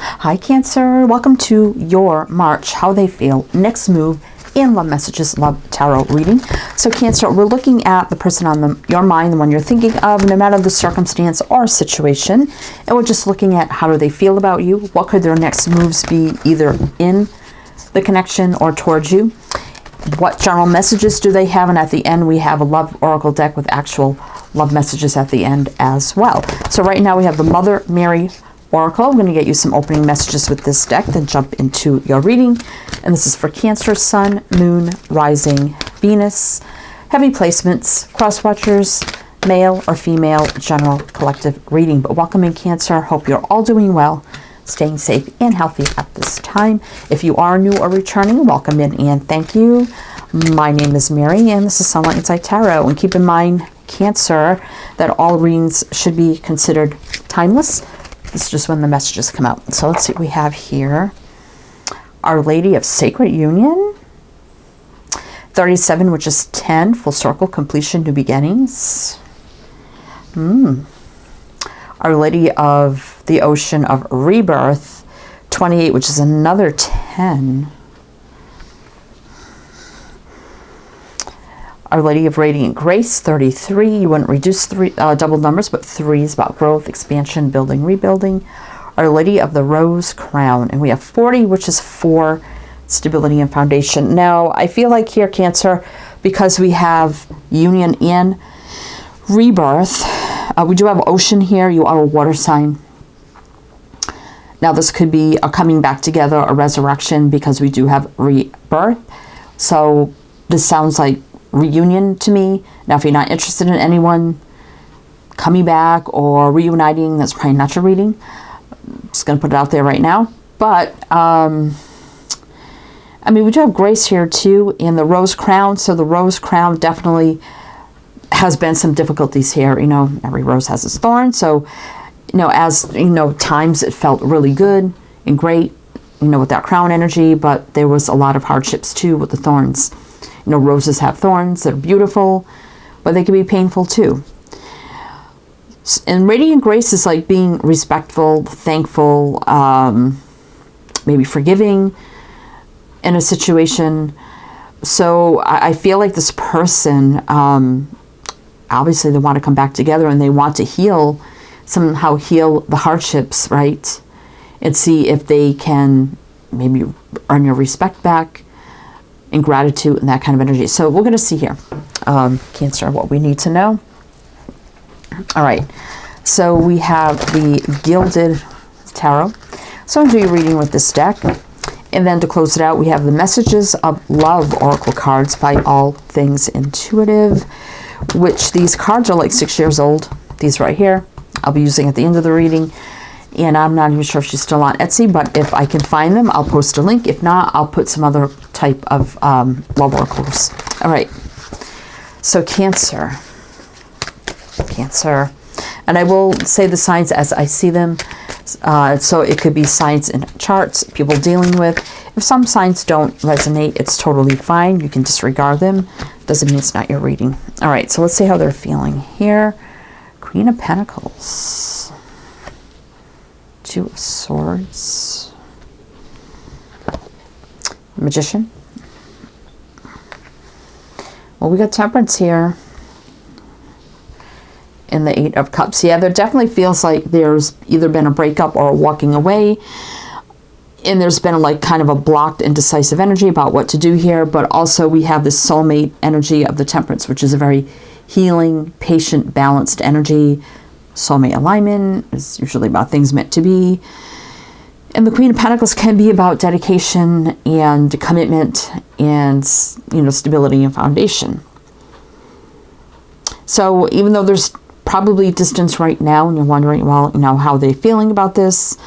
Hi Cancer, welcome to your March, how they feel, next move in Love Messages, Love Tarot reading. So Cancer, we're looking at the person on your mind, the one you're thinking of, no matter the circumstance or situation. And we're just looking at how do they feel about you? What could their next moves be, either in the connection or towards you? What general messages do they have? And at the end, we have a love oracle deck with actual love messages at the end as well. So right now we have the Mother Mary Oracle. I'm going to get you some opening messages with this deck, then jump into your reading. And this is for Cancer, Sun, Moon, Rising, Venus, heavy placements, cross watchers, male or female, general collective reading. But welcome in Cancer. Hope you're all doing well, staying safe and healthy at this time. If you are new or returning, welcome in and thank you. My name is Mary and this is Sunlight Inside Tarot. And keep in mind, Cancer, that all readings should be considered timeless. It's just when the messages come out. So let's see what we have here. Our Lady of Sacred Union. 37, which is 10. Full circle, completion, new beginnings. Our Lady of the Ocean of Rebirth. 28, which is another 10. Our Lady of Radiant Grace, 33. You wouldn't reduce double numbers, but 3 is about growth, expansion, building, rebuilding. Our Lady of the Rose Crown. And we have 40, which is 4, stability and foundation. Now, I feel like here, Cancer, because we have union and rebirth, we do have ocean here. You are a water sign. Now, this could be a coming back together, a resurrection, because we do have rebirth. So this sounds like reunion to me. Now, if you're not interested in anyone coming back or reuniting, that's probably not your reading. I'm just going to put it out there right now. But, I mean, we do have grace here too in the Rose Crown. So the Rose Crown definitely has been some difficulties here. You know, every rose has its thorn. So, you know, as, you know, times it felt really good and great, you know, with that crown energy, but there was a lot of hardships too with the thorns. You know, roses have thorns. They're beautiful, but they can be painful too. And Radiant Grace is like being respectful, thankful, maybe forgiving in a situation. So I feel like this person, obviously they want to come back together and they want to somehow heal the hardships, right? And see if they can maybe earn your respect back, and gratitude and that kind of energy. So we're going to see here, Cancer, what we need to know. All right. So we have the Gilded Tarot. So I'm going to do your reading with this deck. And then to close it out, we have the Messages of Love Oracle cards by All Things Intuitive, which these cards are like 6 years old. These right here, I'll be using at the end of the reading. And I'm not even sure if she's still on Etsy, but if I can find them, I'll post a link. If not, I'll put some other type of love oracles. All right. So Cancer. And I will say the signs as I see them. So it could be signs in charts, people dealing with. If some signs don't resonate, it's totally fine. You can disregard them. Doesn't mean it's not your reading. All right. So let's see how they're feeling here. Queen of Pentacles. 2 of Swords. Magician. Well, we got Temperance here. And the 8 of Cups. Yeah, there definitely feels like there's either been a breakup or a walking away. And there's been like kind of a blocked, indecisive energy about what to do here. But also we have this soulmate energy of the Temperance, which is a very healing, patient, balanced energy. Soulmate alignment is usually about things meant to be. And the Queen of Pentacles can be about dedication and commitment and, you know, stability and foundation. So even though there's probably distance right now and you're wondering, well, you know, how are they feeling about this?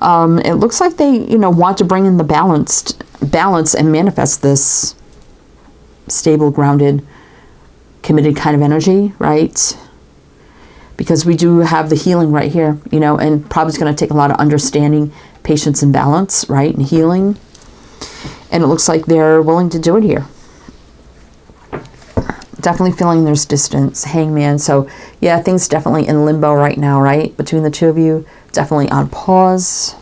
It looks like they, you know, want to bring in the balance and manifest this stable, grounded, committed kind of energy, right? Because we do have the healing right here, you know, and probably it's going to take a lot of understanding, patience, and balance, right, and healing. And it looks like they're willing to do it here. Definitely feeling there's distance, Hangman. So, yeah, things definitely in limbo right now, right, between the two of you. Definitely on pause.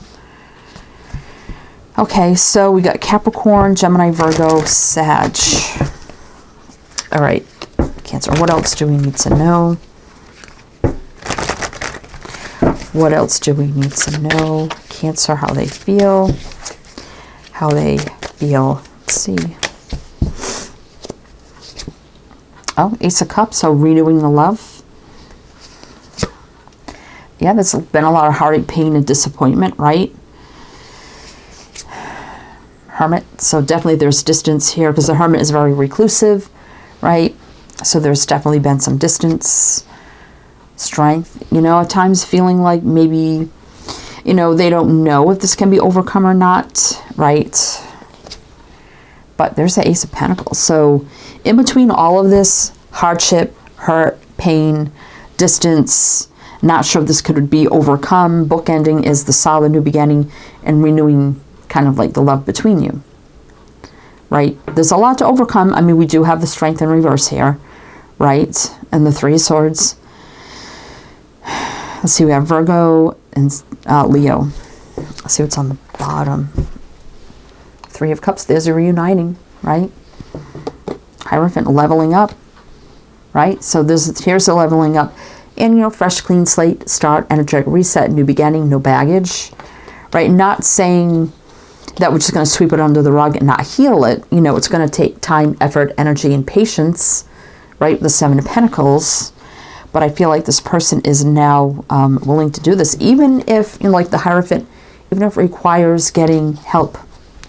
Okay, so we got Capricorn, Gemini, Virgo, Sag. All right, Cancer. What else do we need to know? What else do we need to know? Cancer, how they feel. How they feel. Let's see. Oh, Ace of Cups, so renewing the love. Yeah, there's been a lot of heartache, pain, and disappointment, right? Hermit, so definitely there's distance here because the Hermit is very reclusive, right? So there's definitely been some distance, strength, you know, at times feeling like maybe, you know, they don't know if this can be overcome or not, right? But there's the Ace of Pentacles. So in between all of this, hardship, hurt, pain, distance, not sure if this could be overcome, bookending is the solid new beginning and renewing kind of like the love between you, right? There's a lot to overcome. I mean, we do have the Strength in reverse here, right? And the Three of Swords. Let's see, we have Virgo and Leo. Let's see what's on the bottom. Three of Cups, there's a reuniting, right? Hierophant, leveling up, right? So here's the leveling up. And, you know, fresh, clean slate, start, energetic reset, new beginning, no baggage, right? Not saying that we're just going to sweep it under the rug and not heal it. You know, it's going to take time, effort, energy, and patience, right? The Seven of Pentacles. But I feel like this person is now willing to do this, even if, you know, like the Hierophant, even if it requires getting help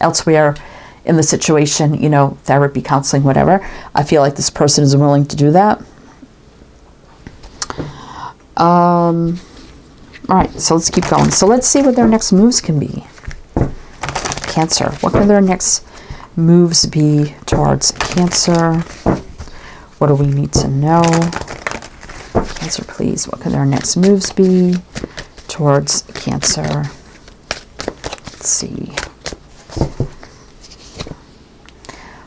elsewhere in the situation, you know, therapy, counseling, whatever. I feel like this person is willing to do that. All right, so let's keep going. So let's see what their next moves can be. Cancer, what can their next moves be towards Cancer? What do we need to know? Cancer, please, what can their next moves be towards Cancer? Let's see.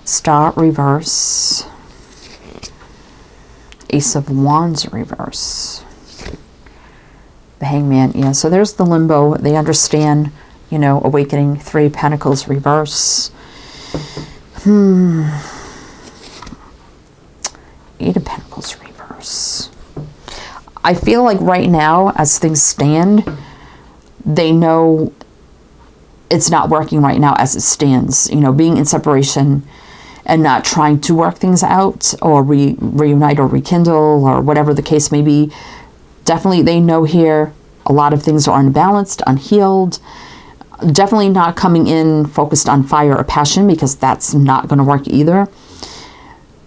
Star reverse. Ace of Wands reverse. The Hangman, yeah, so there's the limbo. They understand, you know, awakening. Three of Pentacles reverse. Eight of Pentacles reverse. I feel like right now, as things stand, they know it's not working right now as it stands. You know, being in separation and not trying to work things out or reunite or rekindle or whatever the case may be. Definitely they know here a lot of things are unbalanced, unhealed. Definitely not coming in focused on fire or passion, because that's not going to work either.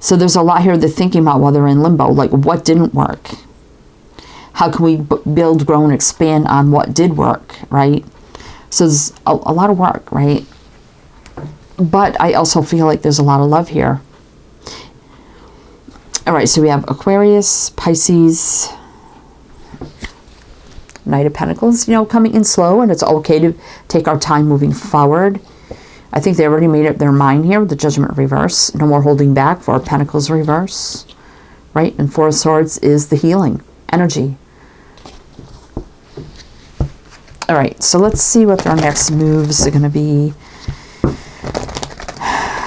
So there's a lot here they're thinking about while they're in limbo. Like, what didn't work? How can we build, grow, and expand on what did work, right? So there's a lot of work, right? But I also feel like there's a lot of love here. All right, so we have Aquarius, Pisces, Knight of Pentacles, you know, coming in slow, and it's okay to take our time moving forward. I think they already made up their mind here with the Judgment reverse. No more holding back. Four of Pentacles reverse, right? And Four of Swords is the healing energy. All right, so let's see what their next moves are going to be.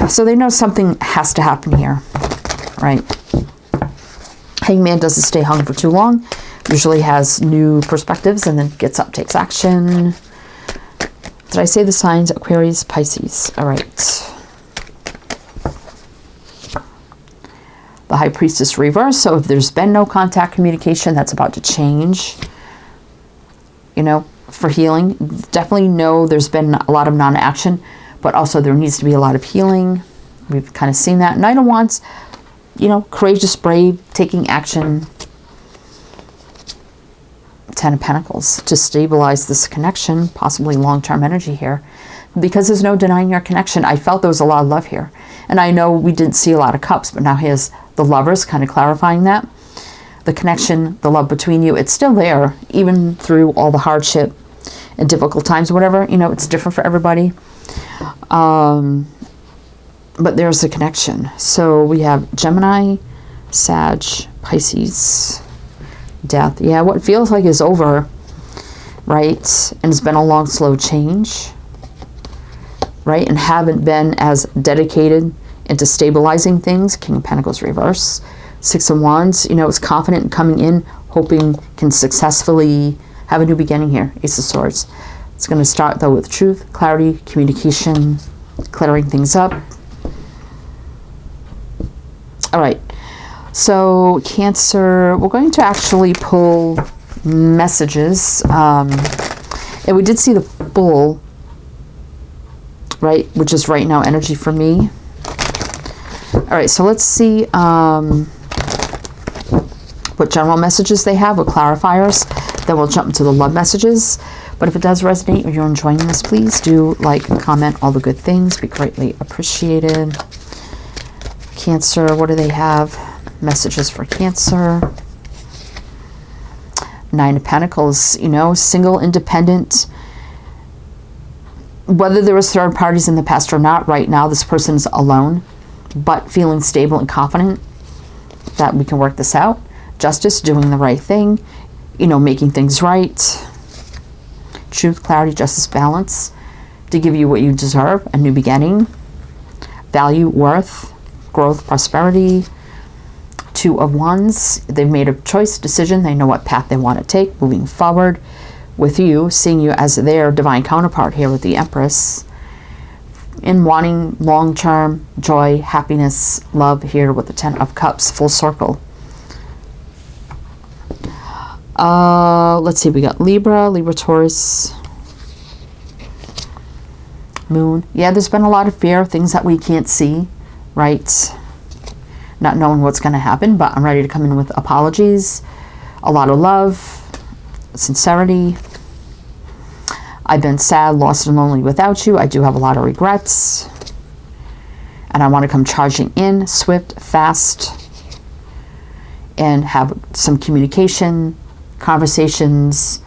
So they know something has to happen here, right? Hangman doesn't stay hung for too long. Usually has new perspectives and then gets up, takes action. Did I say the signs? Aquarius, Pisces. All right. The High Priestess reverse. So if there's been no contact, communication, that's about to change. You know, for healing. Definitely know there's been a lot of non-action, but also there needs to be a lot of healing. We've kind of seen that. Knight of Wands, you know, courageous, brave, taking action. Ten of Pentacles to stabilize this connection, possibly long-term energy here, because there's no denying your connection. I felt there was a lot of love here, and I know we didn't see a lot of cups, but now here's the Lovers kind of clarifying that the connection, the love between you, it's still there even through all the hardship and difficult times, whatever, you know, it's different for everybody, but there's a connection. So we have Gemini, Sag, Pisces, Death. Yeah, what feels like is over, right? And it's been a long, slow change. right? And haven't been as dedicated into stabilizing things. King of Pentacles reverse. Six of Wands, you know, is confident in coming in, hoping can successfully have a new beginning here. Ace of Swords. It's going to start, though, with truth, clarity, communication, clearing things up. All right. So, Cancer, we're going to actually pull messages. And we did see the Bull, right, which is right now energy for me. All right, so let's see what general messages they have, what clarifiers. Then we'll jump into the love messages. But if it does resonate or you're enjoying this, please do like and comment all the good things. Be greatly appreciated. Cancer, what do they have? Messages for Cancer. Nine of Pentacles, you know, single, independent. Whether there was third parties in the past or not, right now this person's alone, but feeling stable and confident that we can work this out. Justice, doing the right thing, you know, making things right. Truth, clarity, justice, balance, to give you what you deserve, a new beginning. Value, worth, growth, prosperity. Two of Wands, they've made a choice, decision, they know what path they want to take, moving forward with you, seeing you as their divine counterpart here with the Empress, in wanting long-term joy, happiness, love here with the Ten of Cups, full circle. Let's see, we got Libra, Taurus, Moon. Yeah, there's been a lot of fear, things that we can't see, right? Not knowing what's going to happen, but I'm ready to come in with apologies, a lot of love, sincerity. I've been sad, lost, and lonely without you. I do have a lot of regrets. And I want to come charging in, swift, fast, and have some communication, conversations,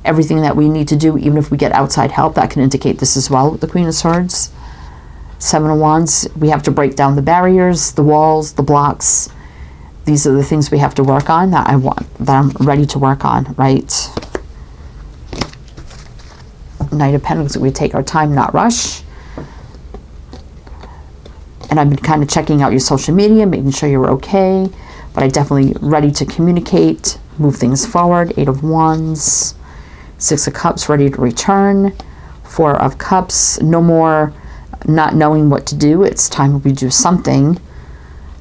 everything that we need to do, even if we get outside help. That can indicate this as well with the Queen of Swords. Seven of Wands, we have to break down the barriers, the walls, the blocks. These are the things we have to work on that I'm ready to work on, right? Knight of Pentacles, we take our time, not rush. And I've been kind of checking out your social media, making sure you're okay. But I'm definitely ready to communicate, move things forward. Eight of Wands, Six of Cups, ready to return. Four of Cups, no more not knowing what to do. It's time we do something.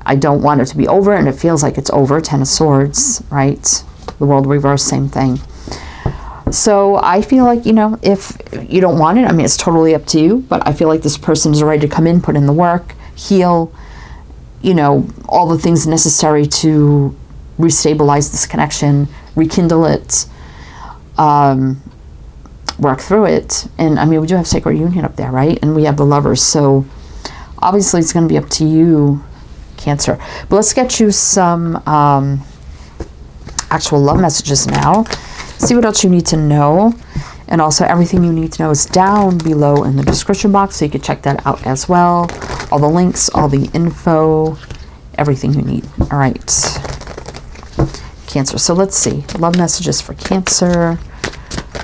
I don't want it to be over, and it feels like it's over. Ten of Swords, right? The World reverse, same thing. So I feel like, you know, if you don't want it, I mean, it's totally up to you, but I feel like this person is ready to come in, put in the work, heal, you know, all the things necessary to restabilize this connection, rekindle it, work through it. And I mean, we do have Sacred Union up there, right? And we have the Lovers. So obviously it's going to be up to you, Cancer. But let's get you some actual love messages now. See what else you need to know. And also everything you need to know is down below in the description box, so you can check that out as well. All the links, all the info, everything you need. All right, Cancer. So let's see. Love messages for Cancer.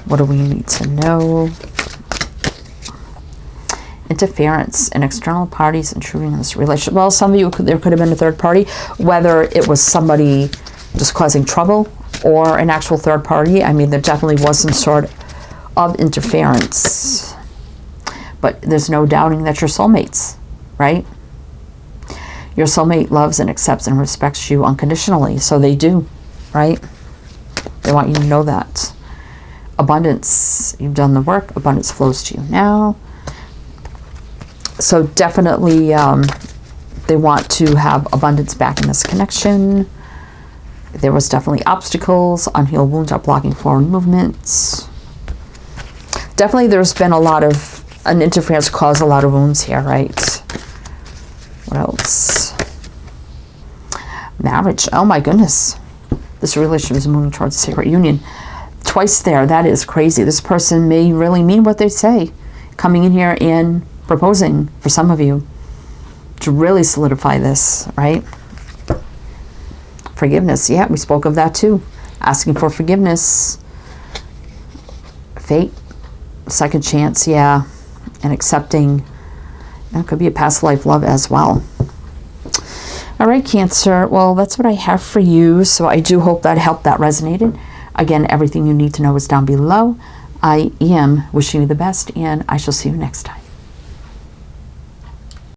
What do we need to know? Interference and external parties intruding in this relationship. Well, some of you, there could have been a third party, whether it was somebody just causing trouble or an actual third party. I mean, there definitely was some sort of interference. But there's no doubting that you're soulmates, right? Your soulmate loves and accepts and respects you unconditionally. So they do, right? They want you to know that. Abundance. You've done the work. Abundance flows to you now. So definitely they want to have abundance back in this connection. There was definitely obstacles. Unhealed wounds are blocking forward movements. Definitely there's been a lot of, an interference caused a lot of wounds here, right? What else? Marriage. Oh my goodness. This relationship is moving towards a sacred union. Twice there. That is crazy. This person may really mean what they say. Coming in here and proposing for some of you to really solidify this, right? Forgiveness. Yeah, we spoke of that too. Asking for forgiveness. Fate. Second chance. Yeah. and accepting. That could be a past life love as well. All right, Cancer. Well, that's what I have for you. So I do hope that helped, that resonated. Again, everything you need to know is down below. I am wishing you the best, and I shall see you next time.